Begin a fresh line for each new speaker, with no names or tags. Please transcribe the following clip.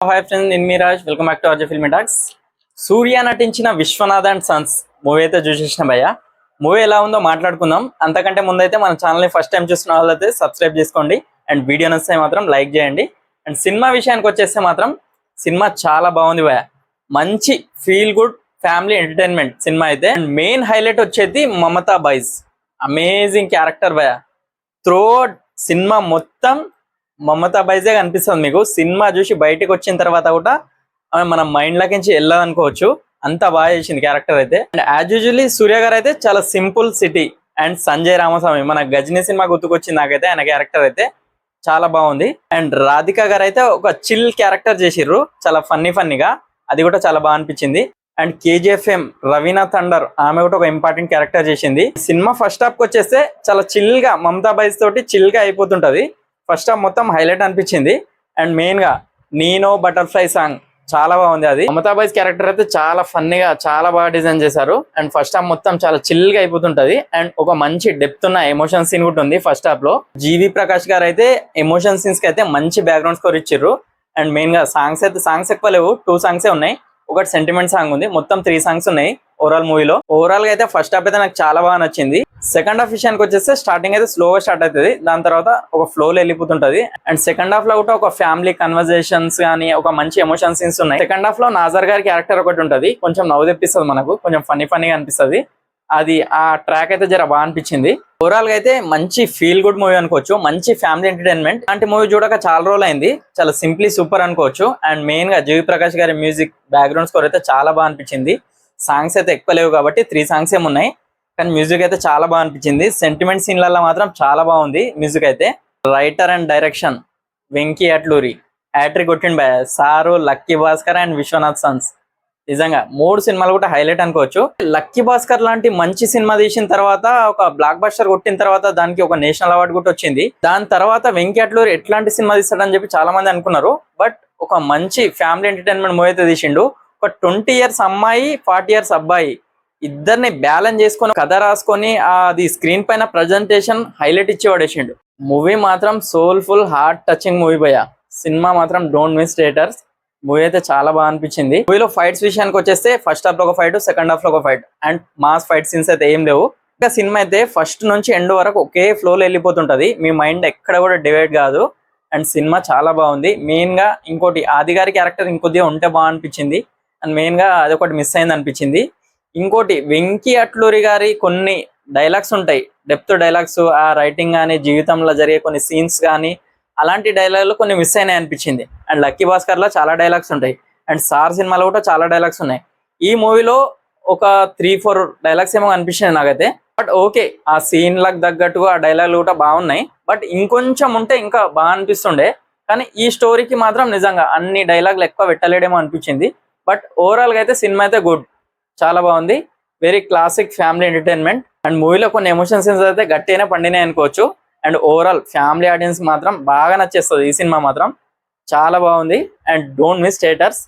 Hi friends, నేను Meeraj. Welcome back to RJ film talks. Surya నటించిన Vishwanath and Sons movie అయితే చూసేసిన భయ్య. మూవీ ఎలా ఉందో మాట్లాడుకుందాం. అంతకంటే ముందైతే మన ఛానల్ని ఫస్ట్ టైం చూసిన వాళ్ళైతే సబ్స్క్రైబ్ చేసుకోండి అండ్ వీడియో నచ్చితే మాత్రం లైక్ చేయండి. అండ్ సినిమా విషయానికి వచ్చేస్తే మాత్రం సినిమా చాలా బాగుంది భయ్య. మంచి feel good family entertainment cinema అయితే. అండ్ మెయిన్ హైలైట్ వచ్చేది మమతా బైజ్. అమేజింగ్ క్యారెక్టర్ భయ్య. త్రూ సినిమా మొత్తం మమతా బైజే కనిపిస్తుంది మీకు. సినిమా చూసి బయటకు వచ్చిన తర్వాత కూడా ఆమె మన మైండ్ లోకించి వెళ్ళదనుకోవచ్చు, అంత బాగా చేసింది క్యారెక్టర్ అయితే. అండ్ యాజ్ యూజువల్లీ సూర్య గారు అయితే చాలా simple city. And Sanjay Ramaswamy మన గజనీ సినిమా గుర్తుకొచ్చింది నాకైతే. ఆయన క్యారెక్టర్ అయితే చాలా బాగుంది. అండ్ రాధిక గారు అయితే ఒక చిల్ క్యారెక్టర్ చేసిర్రు, చాలా ఫన్నీగా. అది కూడా చాలా బాగా అనిపించింది. అండ్ కేజీఎఫ్ఎం రవీనా థండర్, ఆమె కూడా ఒక ఇంపార్టెంట్ క్యారెక్టర్ చేసింది. సినిమా ఫస్ట్ హాఫ్ కి వచ్చేస్తే చాలా చిల్ గా మమతా బైజ్ తోటి చిల్ గా అయిపోతుంటది. ఫస్ట్ హాఫ్ మొత్తం హైలైట్ అనిపించింది. అండ్ మెయిన్ గా నీనో బటర్ఫ్లై సాంగ్ చాలా బాగుంది. అది మమతా బైజ్ క్యారెక్టర్ అయితే చాలా ఫన్నీగా చాలా బాగా డిజైన్ చేశారు. అండ్ ఫస్ట్ హాఫ్ మొత్తం చాలా చిల్ గా అయిపోతుంటది. అండ్ ఒక మంచి డెప్త్ ఉన్న ఎమోషన్ సీన్ కూడా ఉంది ఫస్ట్ హాఫ్ లో. జీవి ప్రకాష్ గారు అయితే ఎమోషన్ సీన్స్ కి అయితే మంచి బ్యాక్గ్రౌండ్ స్కోర్ ఇచ్చిర్రు. అండ్ మెయిన్ గా సాంగ్స్ ఎక్కువ లేవు, 2 సాంగ్సే ఉన్నాయి. ఒకటి సెంటిమెంట్ సాంగ్ ఉంది, మొత్తం 3 సాంగ్స్ ఉన్నాయి ఓవరాల్ మూవీలో. ఓవరాల్ గా అయితే ఫస్ట్ హాఫ్ అయితే నాకు చాలా బాగా నచ్చింది. సెకండ్ హాఫ్ విషయానికి వచ్చేస్తే స్టార్టింగ్ అయితే స్లోగా స్టార్ట్ అవుతుంది, దాని తర్వాత ఒక ఫ్లోలో వెళ్ళిపోతుంటది. అండ్ సెకండ్ హాఫ్ లో కూడా ఒక ఫ్యామిలీ కన్వర్జేషన్స్ కానీ ఒక మంచి ఎమోషన్ సీన్స్ ఉన్నాయి. సెకండ్ హాఫ్ లో నాజర్ గారి క్యారెక్టర్ ఒకటి ఉంటది, కొంచెం నవ్వు తెప్పిస్తుంది మనకు, కొంచెం ఫన్నీగా అనిపిస్తుంది. అది ఆ ట్రాక్ అయితే జర బాగా అనిపించింది. ఓవరాల్ గా అయితే మంచి ఫీల్ గుడ్ మూవీ అనుకోవచ్చు, మంచి ఫ్యామిలీ ఎంటర్టైన్మెంట్. అలాంటి మూవీ చూడక చాలా రోజులు అయింది, చాలా సింప్లీ సూపర్ అనుకోవచ్చు. అండ్ మెయిన్ గా జీవి ప్రకాష్ గారి మ్యూజిక్ బ్యాక్గ్రౌండ్ స్కోర్ అయితే చాలా బాగా అనిపించింది. సాంగ్స్ అయితే ఎక్కువ లేవు కాబట్టి 3 సాంగ్స్ ఏమున్నాయి, కానీ మ్యూజిక్ అయితే చాలా బాగా అనిపించింది. సెంటిమెంట్ సీన్లలో మాత్రం చాలా బాగుంది మ్యూజిక్ అయితే. Writer and direction Venky Atluri hattrick కొట్టిండు బాయ్. సారు, లక్కీ భాస్కర్ అండ్ విశ్వనాథ్ సన్స్ నిజంగా 3 సినిమాలు కూడా హైలైట్ అనుకోవచ్చు. లక్కీ భాస్కర్ లాంటి మంచి సినిమా తీసిన తర్వాత, ఒక బ్లాక్ బస్టర్ కొట్టిన తర్వాత దానికి ఒక నేషనల్ అవార్డు కూడా వచ్చింది. దాని తర్వాత వెంకీ అట్లూరి ఎట్లాంటి సినిమా తీస్తాడని చెప్పి చాలా మంది అనుకున్నారు. బట్ ఒక మంచి ఫ్యామిలీ ఎంటర్టైన్మెంట్ మూవీ అయితే తీసిండు. ఒక 20 ఇయర్స్ అమ్మాయి, 40 ఇయర్స్ అబ్బాయి ఇద్దరిని బ్యాలెన్స్ చేసుకొని కథ రాసుకొని అది స్క్రీన్ పైన ప్రజెంటేషన్ హైలైట్ ఇచ్చి పడేసిండు. మూవీ మాత్రం సోల్ఫుల్ హార్ట్ టచింగ్ మూవీ భయ్య. సినిమా మాత్రం డోంట్ మిస్ థియేటర్స్. మూవీ అయితే చాలా బాగా అనిపించింది. మూవీలో ఫైట్స్ విషయానికి వచ్చేస్తే ఫస్ట్ హాఫ్ లో ఒక ఫైట్, సెకండ్ హాఫ్ లో ఒక fight, and mass fight scenes అయితే ఏం లేవు. ఇంకా సినిమా అయితే ఫస్ట్ నుంచి ఎండ్ వరకు ఒకే ఫ్లోలో వెళ్ళిపోతుంటది, మీ మైండ్ ఎక్కడ కూడా డివైడ్ కాదు. అండ్ సినిమా చాలా బాగుంది. మెయిన్ గా ఇంకోటి ఆది గారి క్యారెక్టర్ ఇంకొద్దిగా ఉంటే బాగా అనిపించింది. అండ్ మెయిన్ గా అదొకటి మిస్ అయింది అనిపించింది. ఇంకోటి వెంకీ అట్లూరి గారి కొన్ని డైలాగ్స్ ఉంటాయి, డెప్త్ డైలాగ్స్, ఆ రైటింగ్ కానీ జీవితంలో జరిగే కొన్ని సీన్స్ కానీ అలాంటి డైలాగులు కొన్ని మిస్ అయినాయి అనిపించింది. అండ్ లక్కీ భాస్కర్ లో చాలా డైలాగ్స్ ఉంటాయి. అండ్ సార్ సినిమాలో కూడా చాలా డైలాగ్స్ ఉన్నాయి. ఈ మూవీలో ఒక 3-4 డైలాగ్స్ ఏమో అనిపించింది నాకైతే. బట్ ఓకే, ఆ సీన్ లకు తగ్గట్టుగా ఆ డైలాగులు కూడా బాగున్నాయి. బట్ ఇంకొంచెం ఉంటే ఇంకా బాగా అనిపిస్తుండే. కానీ ఈ స్టోరీకి మాత్రం నిజంగా అన్ని డైలాగులు ఎక్కువ పెట్టలేడేమో అనిపించింది. బట్ ఓవరాల్ గా అయితే సినిమా అయితే గుడ్, చాలా బాగుంది. Very classic family entertainment. And మూవీలో కొన్ని ఎమోషన్ సీన్స్ అయితే గట్టిగానే పండినాయి అనుకోవచ్చు. అండ్ ఓవరాల్ ఫ్యామిలీ ఆడియన్స్ మాత్రం బాగా నచ్చేస్తుంది ఈ సినిమా మాత్రం, చాలా బాగుంది. And don't miss theatres.